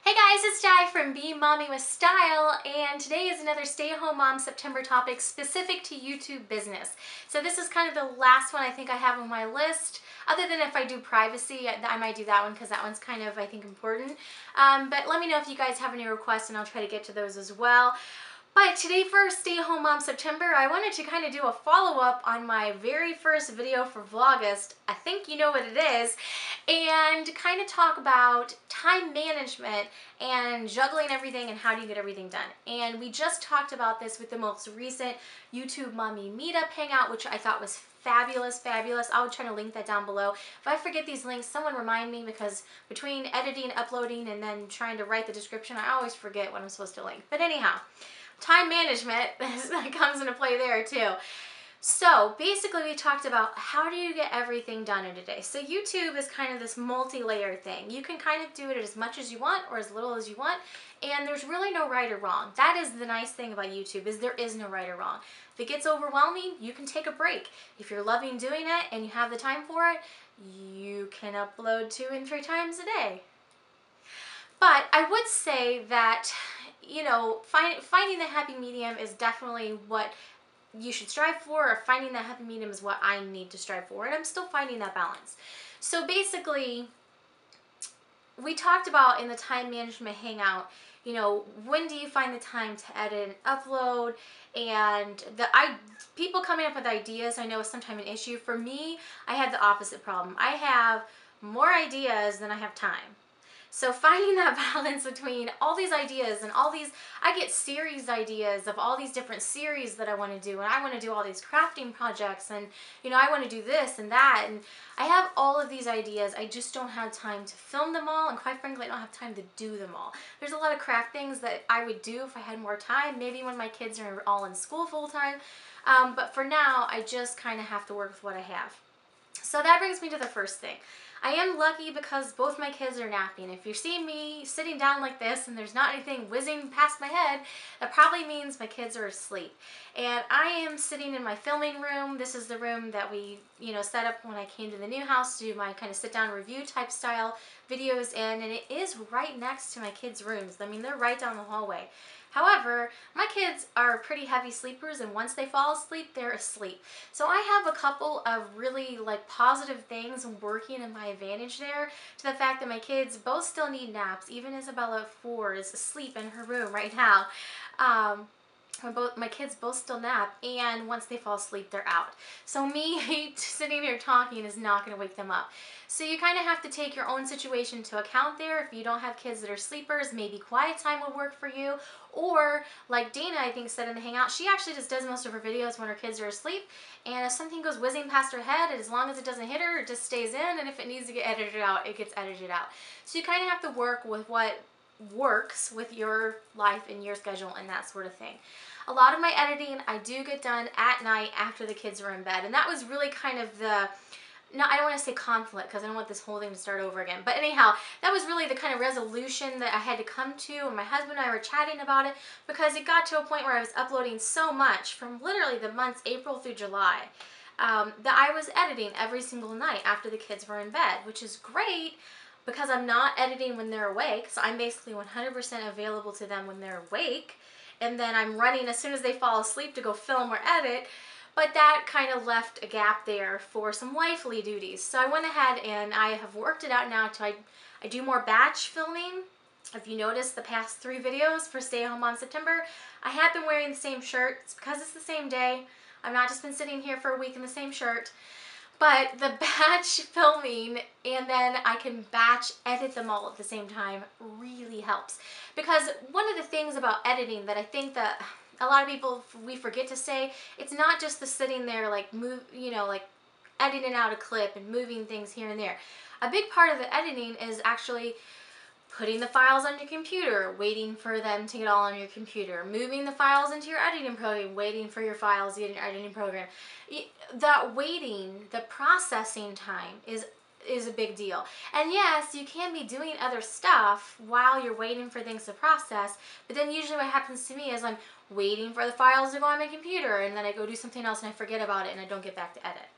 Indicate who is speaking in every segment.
Speaker 1: Hey guys, it's Di from Be Mommy with Style, and today is another stay-at-home mom September topic specific to YouTube business. So this is kind of the last one I think I have on my list. Other than if I do privacy, I might do that one because that one's kind of, I think, important. But let me know if you guys have any requests and I'll try to get to those as well. But today for Stay-at-Home Mom September, I wanted to kind of do a follow-up on my very first video for Vlogust. I think you know what it is. And kind of talk about time management and juggling everything and how do you get everything done. And we just talked about this with the most recent YouTube Mommy Meetup Hangout, which I thought was fabulous. I'll try to link that down below. If I forget these links, someone remind me, because between editing, uploading, and then trying to write the description, I always forget what I'm supposed to link. But anyhow, time management comes into play there too. So basically we talked about how do you get everything done in a day. So YouTube is kind of this multi-layer thing. You can kind of do it as much as you want or as little as you want, and there's really no right or wrong. That is the nice thing about YouTube, is there is no right or wrong. If it gets overwhelming, you can take a break. If you're loving doing it and you have the time for it, you can upload 2 and 3 times a day. But I would say that, you know, finding the happy medium is definitely what you should strive for, or finding that happy medium is what I need to strive for, and I'm still finding that balance. So basically, we talked about in the time management hangout, you know, when do you find the time to edit and upload, and people coming up with ideas I know is sometimes an issue. For me, I have the opposite problem. I have more ideas than I have time. So finding that balance between all these ideas and all these, I get series ideas of all these different series that I want to do, and I want to do all these crafting projects, and you know, I want to do this and that, and I have all of these ideas. I just don't have time to film them all, and quite frankly I don't have time to do them all. There's a lot of craft things that I would do if I had more time, maybe when my kids are all in school full time, but for now I just kind of have to work with what I have. So that brings me to the first thing. I am lucky because both my kids are napping. If you're seeing me sitting down like this and there's not anything whizzing past my head, that probably means my kids are asleep. And I am sitting in my filming room. This is the room that we, you know, set up when I came to the new house to do my kind of sit-down review type style videos in, and it is right next to my kids' rooms. I mean, they're right down the hallway. However, my kids are pretty heavy sleepers, and once they fall asleep, they're asleep. So I have a couple of really positive things working in my advantage there, to the fact that my kids both still need naps. Even Isabella at 4 is asleep in her room right now. My kids both still nap, and once they fall asleep, they're out. So me sitting here talking is not going to wake them up. So you kind of have to take your own situation into account there. If you don't have kids that are sleepers, maybe quiet time will work for you. Or like Dana, I think, said in the hangout, she actually just does most of her videos when her kids are asleep, and if something goes whizzing past her head, as long as it doesn't hit her, it just stays in, and if it needs to get edited out, it gets edited out. So you kind of have to work with what works with your life and your schedule and that sort of thing. A lot of my editing I do get done at night after the kids are in bed, and that was really kind of the, no, I don't want to say conflict because I don't want this whole thing to start over again, but anyhow, that was really the kind of resolution that I had to come to, and my husband and I were chatting about it, because it got to a point where I was uploading so much from literally the months April through July, that I was editing every single night after the kids were in bed, which is great because I'm not editing when they're awake, so I'm basically 100% available to them when they're awake, and then I'm running as soon as they fall asleep to go film or edit. But that kind of left a gap there for some wifely duties. So I went ahead and I have worked it out now to I do more batch filming. If you notice the past 3 videos for Stay at Home Mom September, I have been wearing the same shirt. It's because it's the same day. I've not just been sitting here for a week in the same shirt. But the batch filming, and then I can batch edit them all at the same time, really helps. Because one of the things about editing that I think that a lot of people, we forget to say, it's not just the sitting there editing out a clip and moving things here and there. A big part of the editing is actually putting the files on your computer, waiting for them to get all on your computer, moving the files into your editing program, waiting for your files to get in your editing program. That waiting, the processing time is a big deal. And yes, you can be doing other stuff while you're waiting for things to process, but then usually what happens to me is I'm waiting for the files to go on my computer, and then I go do something else and I forget about it and I don't get back to edit.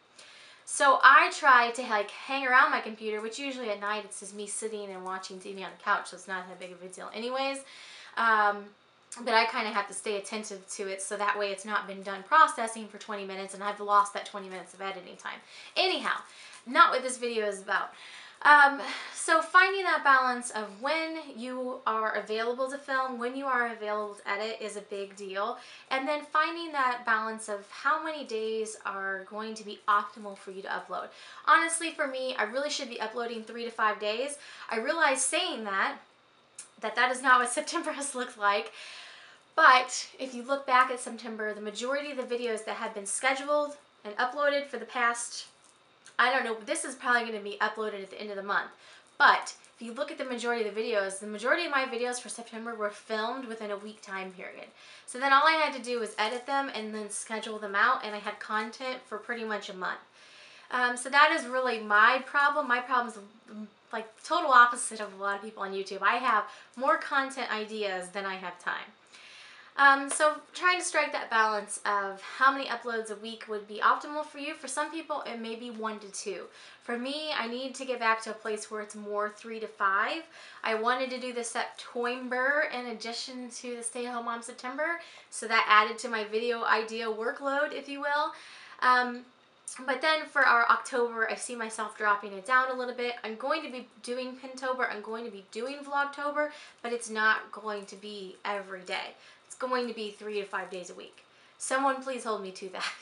Speaker 1: So I try to like hang around my computer, which usually at night it's just me sitting and watching TV on the couch, so it's not that big of a deal anyways. But I kind of have to stay attentive to it, so that way it's not been done processing for 20 minutes and I've lost that 20 minutes of editing time. Anyhow, not what this video is about. So finding that balance of when you are available to film, when you are available to edit is a big deal. And then finding that balance of how many days are going to be optimal for you to upload. Honestly, for me, I really should be uploading 3 to 5 days. I realize saying that is not what September has looked like. But if you look back at September, the majority of the videos that have been scheduled and uploaded for the past, I don't know, this is probably going to be uploaded at the end of the month. But if you look at the majority of the videos, the majority of my videos for September were filmed within a week time period. So then all I had to do was edit them and then schedule them out, and I had content for pretty much a month. So that is really my problem. My problem is like total opposite of a lot of people on YouTube. I have more content ideas than I have time. So trying to strike that balance of how many uploads a week would be optimal for you. For some people, it may be 1 to 2. For me, I need to get back to a place where it's more 3 to 5. I wanted to do the September in addition to the Stay at Home Mom September, so that added to my video idea workload, if you will. But then for our October, I see myself dropping it down a little bit. I'm going to be doing Pintober, I'm going to be doing Vlogtober, but it's not going to be every day. It's going to be 3 to 5 days a week. Someone please hold me to that.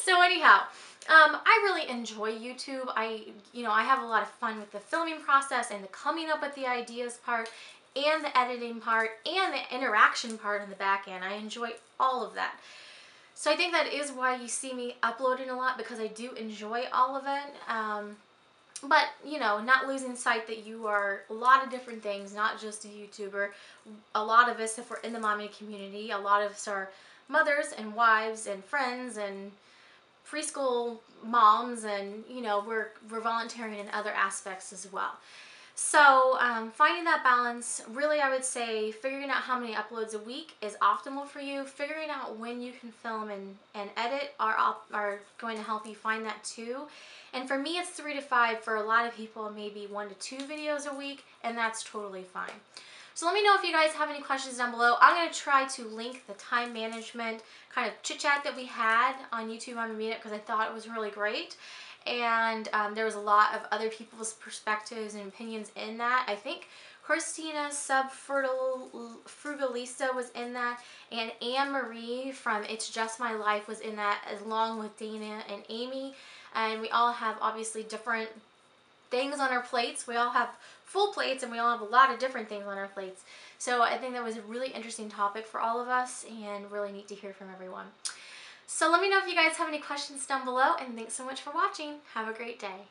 Speaker 1: So anyhow, I really enjoy YouTube. I have a lot of fun with the filming process and the coming up with the ideas part and the editing part and the interaction part in the back end. I enjoy all of that. So I think that is why you see me uploading a lot, because I do enjoy all of it. But, not losing sight that you are a lot of different things, not just a YouTuber. A lot of us, if we're in the mommy community, a lot of us are mothers and wives and friends and preschool moms, and, we're volunteering in other aspects as well. So finding that balance, really I would say figuring out how many uploads a week is optimal for you. Figuring out when you can film and edit are going to help you find that too. And for me, it's 3 to 5. For a lot of people, maybe 1 to 2 videos a week, and that's totally fine. So let me know if you guys have any questions down below. I'm going to try to link the time management kind of chit chat that we had on YouTube on Meetup, because I thought it was really great. And there was a lot of other people's perspectives and opinions in that. I think Christina Frugalista was in that, and Anne Marie from It's Just My Life was in that, along with Dana and Amy. And we all have obviously different things on our plates. We all have full plates, and we all have a lot of different things on our plates. So I think that was a really interesting topic for all of us, and really neat to hear from everyone. So let me know if you guys have any questions down below, and thanks so much for watching. Have a great day.